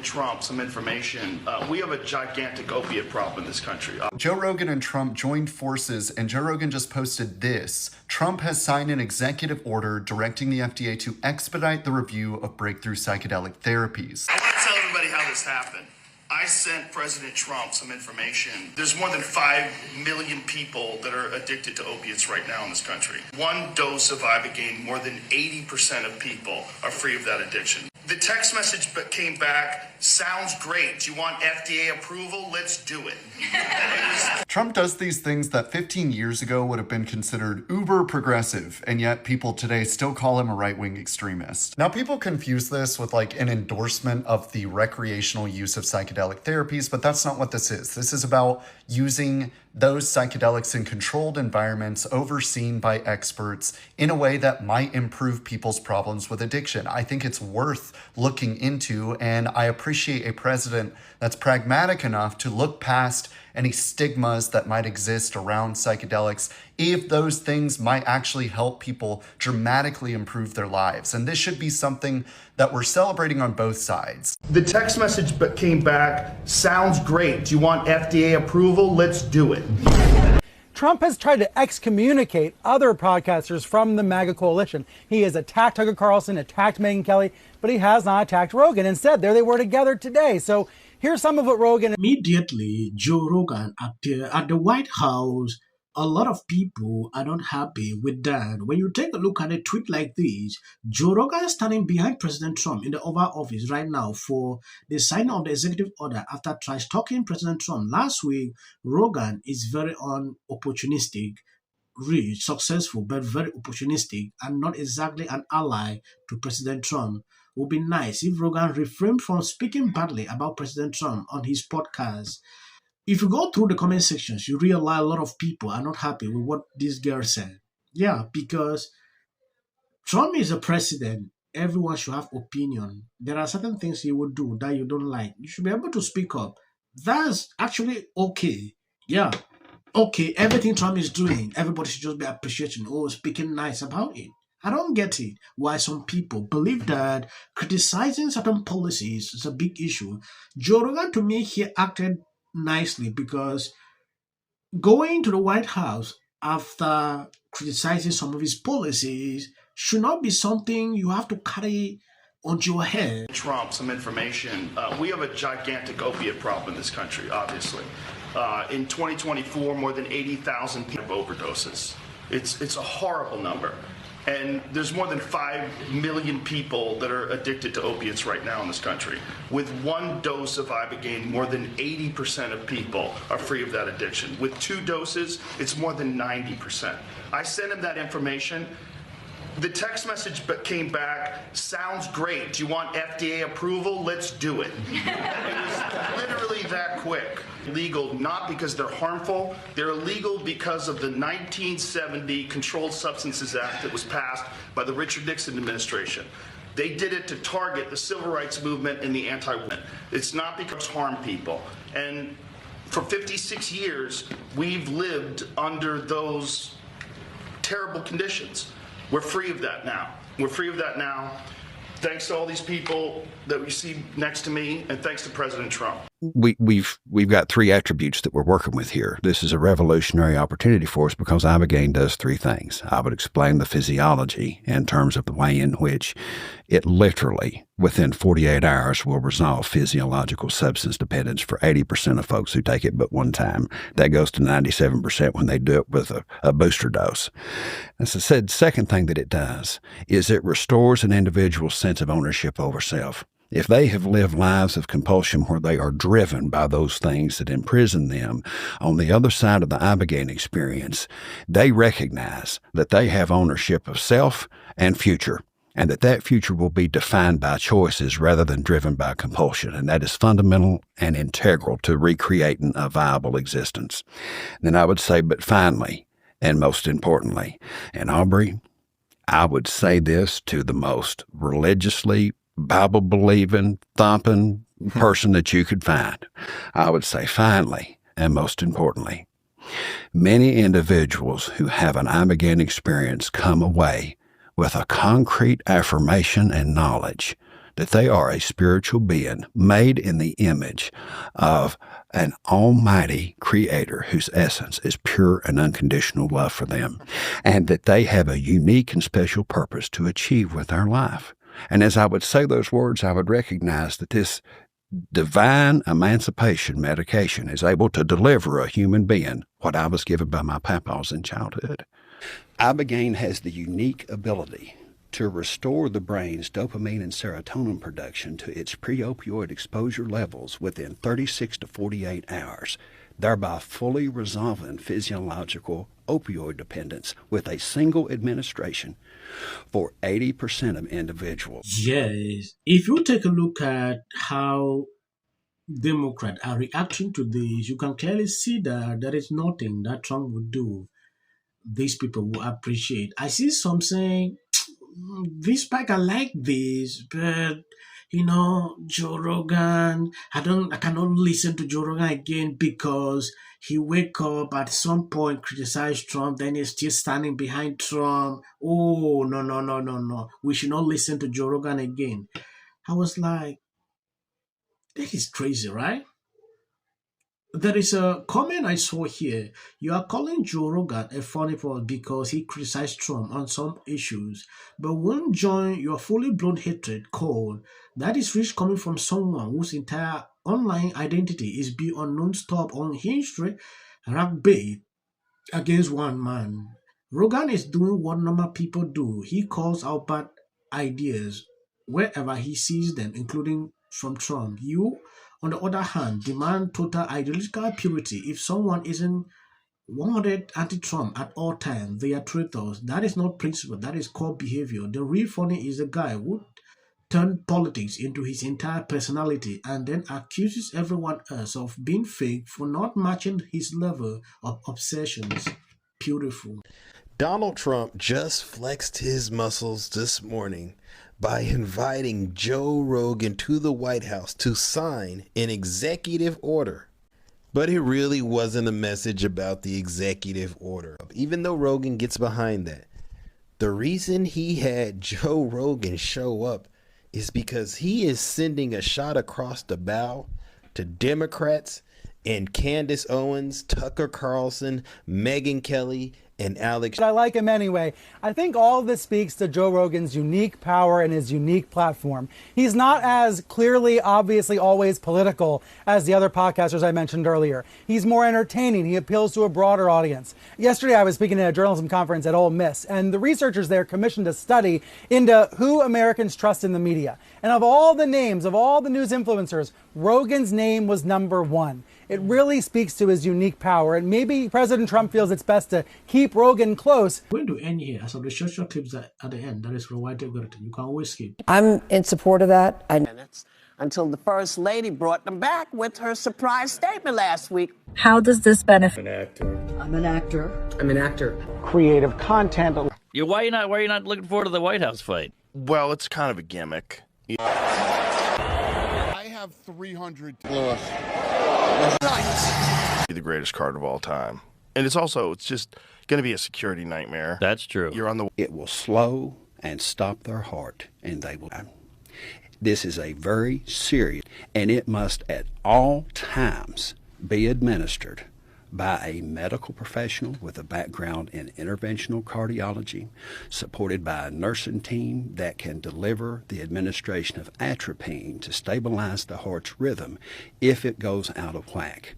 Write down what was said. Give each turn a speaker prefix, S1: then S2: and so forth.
S1: Trump some information. We have a gigantic opiate problem in this country.
S2: Joe Rogan and Trump joined forces, and Joe Rogan just posted this. Trump has signed an executive order directing the FDA to expedite the review of breakthrough psychedelic therapies.
S1: I want to tell everybody how this happened. I sent President Trump some information. There's more than 5 million people that are addicted to opiates right now in this country. One dose of Ibogaine, more than 80% of people are free of that addiction. The text message came back, sounds great. Do you want FDA approval? Let's do it.
S2: Trump does these things that 15 years ago would have been considered uber progressive, and yet people today still call him a right-wing extremist. Now, people confuse this with like an endorsement of the recreational use of psychedelic therapies, but that's not what this is. This is about using those psychedelics in controlled environments overseen by experts in a way that might improve people's problems with addiction. I think it's worth looking into, and I appreciate a president that's pragmatic enough to look past any stigmas that might exist around psychedelics if those things might actually help people dramatically improve their lives. And this should be something that we're celebrating on both sides.
S1: The text message came back, sounds great. Do you want FDA approval? Let's do it.
S3: Trump has tried to excommunicate other podcasters from the MAGA coalition. He has attacked Tucker Carlson, attacked Megyn Kelly, but he has not attacked Rogan. Instead, there they were together today. So here's some of what Rogan...
S4: Immediately, Joe Rogan appeared at the White House. A lot of people are not happy with that. When you take a look at a tweet like this, Joe Rogan is standing behind President Trump in the Oval Office right now for the signing of the executive order after trash-talking President Trump. Last week, Rogan is very opportunistic, rich, successful, but very opportunistic and not exactly an ally to President Trump. It would be nice if Rogan refrained from speaking badly about President Trump on his podcast. If you go through the comment sections, you realize a lot of people are not happy with what this girl said. Yeah, because Trump is a president. Everyone should have opinion. There are certain things he would do that you don't like. You should be able to speak up. That's actually okay. Yeah, okay, everything Trump is doing, everybody should just be appreciating, speaking nice about it. I don't get it why some people believe that criticizing certain policies is a big issue. Joe Rogan, to me, he acted nicely because going to the White House after criticizing some of his policies should not be something you have to carry onto your head.
S1: Trump some information. We have a gigantic opiate problem in this country, obviously. In 2024, more than 80,000 people have overdoses. It's a horrible number. And there's more than 5 million people that are addicted to opiates right now in this country. With one dose of Ibogaine, more than 80% of people are free of that addiction. With 2 doses, it's more than 90%. I sent him that information. The text message came back, sounds great. Do you want FDA approval? Let's do it. It was literally that quick. Illegal not because they're harmful, they're illegal because of the 1970 Controlled Substances Act that was passed by the Richard Nixon administration. They did it to target the civil rights movement and the anti-women. It's not because harm people. And for 56 years, we've lived under those terrible conditions. We're free of that now. We're free of that now. Thanks to all these people that we see next to me, and thanks to President Trump.
S5: We've got 3 attributes that we're working with here. This is a revolutionary opportunity for us because Ibogaine does 3 things. I would explain the physiology in terms of the way in which it literally, within 48 hours, will resolve physiological substance dependence for 80% of folks who take it but one time. That goes to 97% when they do it with a booster dose. As I said, second thing that it does is it restores an individual's sense of ownership over self. If they have lived lives of compulsion where they are driven by those things that imprison them, on the other side of the Ibogaine experience, they recognize that they have ownership of self and future, and that future will be defined by choices rather than driven by compulsion. And that is fundamental and integral to recreating a viable existence. Then I would say, but finally, and most importantly, and Aubrey, I would say this to the most religiously Bible-believing, thumping person that you could find. I would say, finally, and most importantly, many individuals who have an Ibogaine experience come away with a concrete affirmation and knowledge that they are a spiritual being made in the image of an almighty creator whose essence is pure and unconditional love for them, and that they have a unique and special purpose to achieve with their life. And as I would say those words, I would recognize that this divine emancipation medication is able to deliver a human being what I was given by my papas in childhood. Ibogaine has the unique ability to restore the brain's dopamine and serotonin production to its pre-opioid exposure levels within 36 to 48 hours, thereby fully resolving physiological opioid dependence with a single administration for 80% of individuals.
S4: Yes. If you take a look at how Democrats are reacting to this, you can clearly see that there is nothing that Trump would do these people will appreciate. I see some saying, this pack, I like this, but Joe Rogan, I cannot listen to Joe Rogan again because he wake up at some point, criticize Trump, then he's still standing behind Trump. Oh, no, no, no, no, no. We should not listen to Joe Rogan again. I was like, this is crazy, right? There is a comment I saw here. You are calling Joe Rogan a funny person because he criticized Trump on some issues, but won't join your fully blown hatred call that is rich coming from someone whose entire online identity is beyond non-stop unhinged ragbait against one man. Rogan is doing what normal people do. He calls out bad ideas wherever he sees them, including from Trump. You, on the other hand, demand total ideological purity. If someone isn't 100 anti-Trump at all times, they are traitors. That is not principle. That is core behavior. The real funny is the guy who turned politics into his entire personality and then accuses everyone else of being fake for not matching his level of obsessions. Beautiful.
S6: Donald Trump just flexed his muscles this morning by inviting Joe Rogan to the White House to sign an executive order. But it really wasn't a message about the executive order, even though Rogan gets behind that. The reason he had Joe Rogan show up is because he is sending a shot across the bow to Democrats and Candace Owens, Tucker Carlson, Megyn Kelly, and Alex.
S3: But I like him anyway. I think all of this speaks to Joe Rogan's unique power and his unique platform. He's not as clearly, obviously, always political as the other podcasters I mentioned earlier. He's more entertaining. He appeals to a broader audience. Yesterday, I was speaking at a journalism conference at Ole Miss, and the researchers there commissioned a study into who Americans trust in the media. And of all the names, of all the news influencers, Rogan's name was number one. It really speaks to his unique power, and maybe President Trump feels it's best to keep Rogan close.
S4: We're going to end here. As of the short clips at the end, that is provided. You can always skip.
S7: I'm in support of that.
S8: Minutes until the First Lady brought them back with her surprise statement last week.
S9: How does this benefit?
S7: I'm an actor.
S3: Creative content.
S10: Why are you not looking forward to the White House fight?
S6: Well, it's kind of a gimmick.
S2: I have 300.
S6: The greatest card of all time. And it's just going to be a security nightmare.
S10: That's true.
S5: It will slow and stop their heart, and they will. This is a very serious, and it must at all times be administered by a medical professional with a background in interventional cardiology, supported by a nursing team that can deliver the administration of atropine to stabilize the heart's rhythm if it goes out of whack.